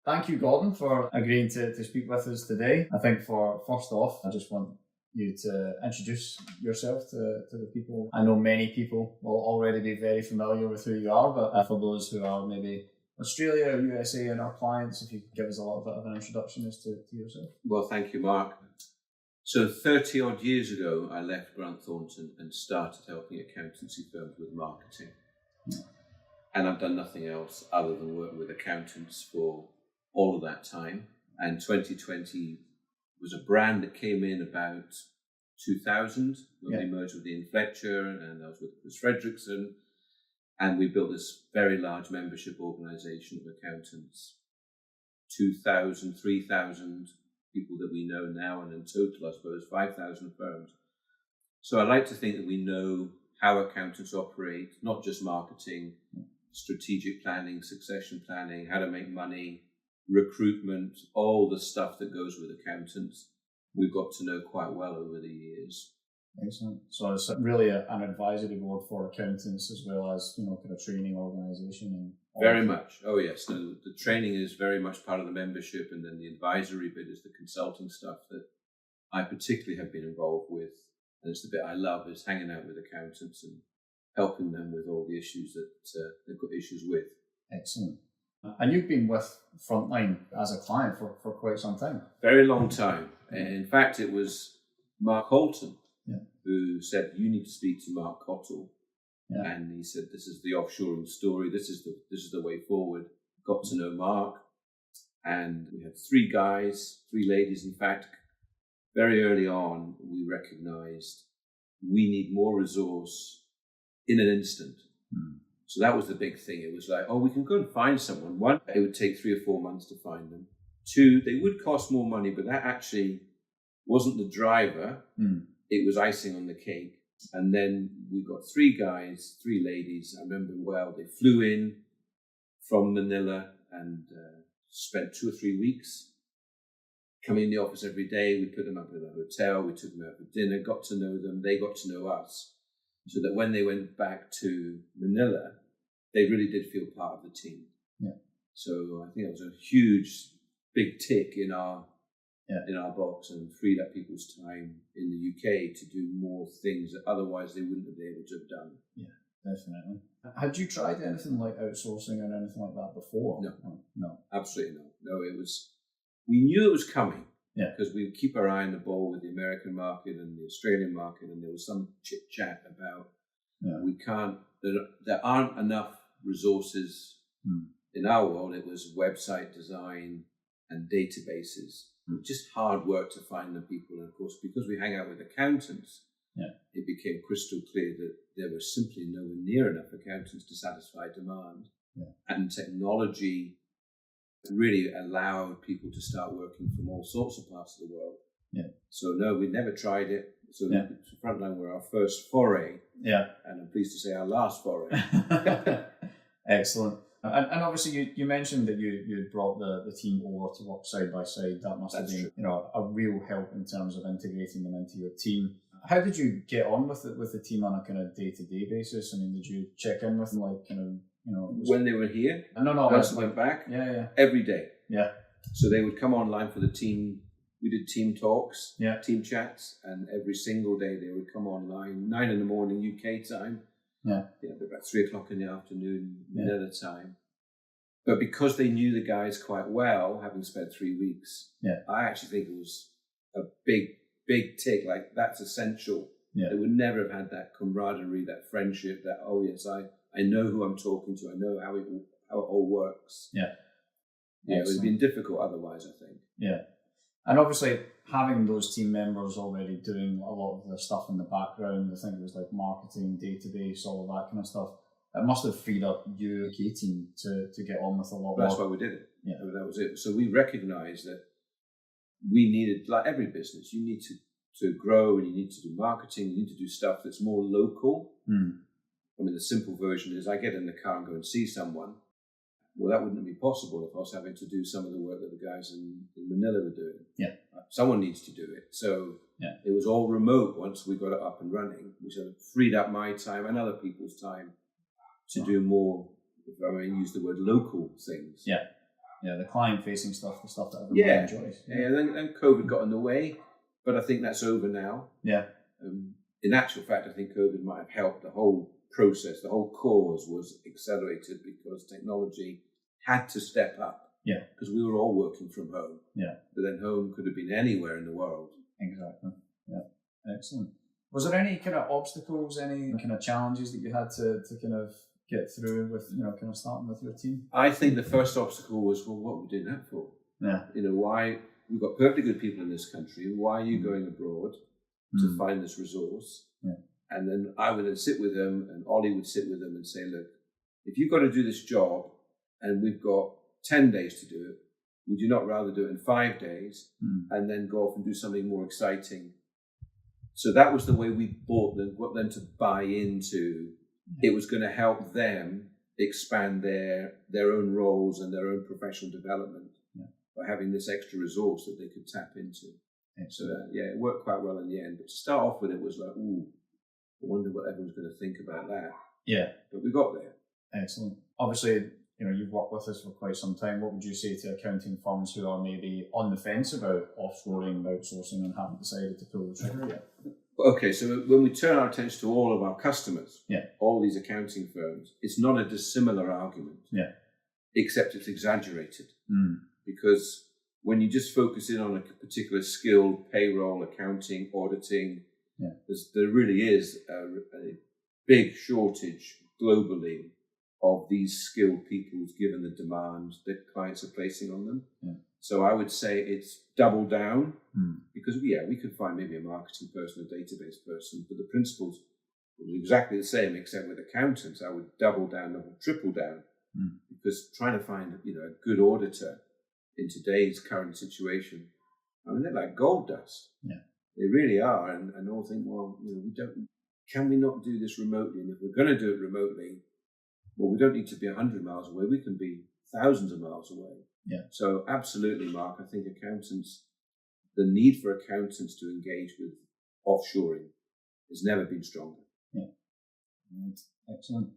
Thank you, Gordon, for agreeing to speak with us today. I think first off, I just want you to introduce yourself to the people. I know many people will already be very familiar with who you are, but for those who are maybe Australia or USA and our clients, if you could give us a little bit of an introduction as to yourself. Well, thank you, Mark. So 30 odd years ago, I left Grant Thornton and started helping accountancy firms with marketing. And I've done nothing else other than work with accountants for all of that time. And 2020 was a brand that came in about 2000 when we merged with Ian Fletcher, and I was with Chris Fredrickson. And we built this very large membership organization of accountants, 2,000, 3,000 people that we know now, and in total, I suppose, 5,000 firms. So I like to think that we know how accountants operate, not just marketing, strategic planning, succession planning, how to make money, recruitment, all the stuff that goes with accountants. We've got to know quite well over the years. Excellent. So it's really an advisory board for accountants as well as, kind of training organisation. And very much. Oh, yes. No, the training is very much part of the membership, and then the advisory bit is the consulting stuff that I particularly have been involved with. And it's the bit I love, is hanging out with accountants and helping them with all the issues that they've got issues with. Excellent. And you've been with Frontline as a client for quite some time. Very long time. In fact, it was Mark Holton who said, you need to speak to Mark Cottle. Yeah. And he said, this is the offshoring story. This is the way forward. Got to know Mark. And we had three ladies. In fact, very early on, we recognized we need more resource in an instant. So that was the big thing. It was like, we can go and find someone. One, it would take 3 or 4 months to find them. Two, they would cost more money, but that actually wasn't the driver. It was icing on the cake. And then we got 3 guys, 3 ladies. I remember well, they flew in from Manila and spent 2 or 3 weeks coming in the office every day. We put them up at a hotel. We took them out for dinner, got to know them. They got to know us. So that when they went back to Manila, they really did feel part of the team. Yeah. So I think it was a huge, big tick in our box, and freed up people's time in the UK to do more things that otherwise they wouldn't have been able to have done. Yeah, definitely. Had you tried anything like outsourcing or anything like that before? No, absolutely not. No, we knew it was coming. Yeah, because we keep our eye on the ball with the American market and the Australian market, and there was some chit chat about there aren't enough resources in our world. It was website design and databases. Just hard work to find the people, and of course, because we hang out with accountants, it became crystal clear that there was simply nowhere near enough accountants to satisfy demand, and technology really allowed people to start working from all sorts of parts of the world. Yeah. So no, we never tried it. So Frontline were our first foray. Yeah. And I'm pleased to say our last foray. Excellent. And obviously you mentioned that you brought the team over to work side by side. That must have been a real help in terms of integrating them into your team. How did you get on with the team on a kind of day-to-day basis? I mean, did you check in with them when they were here? No. Once they went back? Yeah. Every day. Yeah. So they would come online for the team. We did team talks, team chats, and every single day they would come online, 9 a.m. UK time. Yeah. About 3 o'clock in the afternoon, Manila time. But because they knew the guys quite well, having spent 3 weeks, I actually think it was a big tick. Like, that's essential. Yeah. They would never have had that camaraderie, that friendship, that, I know who I'm talking to. I know how it all works. Yeah. Yeah, it would have been difficult otherwise, I think. Yeah. And obviously, having those team members already doing a lot of the stuff in the background, I think it was like marketing, database, all of that kind of stuff, it must have freed up your UK team to get on with a lot more. That's why we did it. Yeah. That was it. So we recognised that we needed, like every business, you need to grow, and you need to do marketing, you need to do stuff that's more local. I mean, the simple version is I get in the car and go and see someone. Well, that wouldn't be possible if I was having to do some of the work that the guys in Manila were doing. Yeah. Someone needs to do it. So it was all remote once we got it up and running, which freed up my time and other people's time to do more, if I may use the word, local things. Yeah. the client-facing stuff, the stuff that everyone enjoys. Yeah, and then COVID got in the way, but I think that's over now. Yeah. In actual fact, I think COVID might have helped the whole process. The whole cause was accelerated because technology had to step up. Yeah. Because we were all working from home. Yeah. But then home could have been anywhere in the world. Exactly. Yeah. Excellent. Was there any kind of obstacles, any kind of challenges that you had to kind of get through with, kind of starting with your team? I think the first obstacle was, well, what are we doing that for? Yeah. Why, we've got perfectly good people in this country. Why are you going abroad to find this resource? Yeah. And then I would then sit with them, and Ollie would sit with them and say, look, if you've got to do this job and we've got 10 days to do it, would you not rather do it in 5 days and then go off and do something more exciting? So that was the way we got them to buy into. It was going to help them expand their own roles and their own professional development by having this extra resource that they could tap into. So it worked quite well in the end. But to start off with, it was like, ooh, I wonder what everyone's going to think about that. Yeah. But we got there. Excellent. Obviously, you've worked with us for quite some time. What would you say to accounting firms who are maybe on the fence about offshoring, outsourcing, and haven't decided to pull the trigger yet? Okay, so when we turn our attention to all of our customers, all these accounting firms, it's not a dissimilar argument, except it's exaggerated. Because when you just focus in on a particular skill, payroll, accounting, auditing, there really is a big shortage globally of these skilled people given the demand that clients are placing on them. So I would say it's double down because we could find maybe a marketing person, a database person, but the principles were exactly the same except with accountants. I would double down, triple down because trying to find a good auditor in today's current situation, I mean, they're like gold dust. Yeah, they really are. And all think, well, can we not do this remotely? And if we're going to do it remotely, well, we don't need to be 100 miles away. We can be thousands of miles away. Yeah. So absolutely, Mark. I think the need for accountants to engage with offshoring has never been stronger. Yeah. Right. Excellent.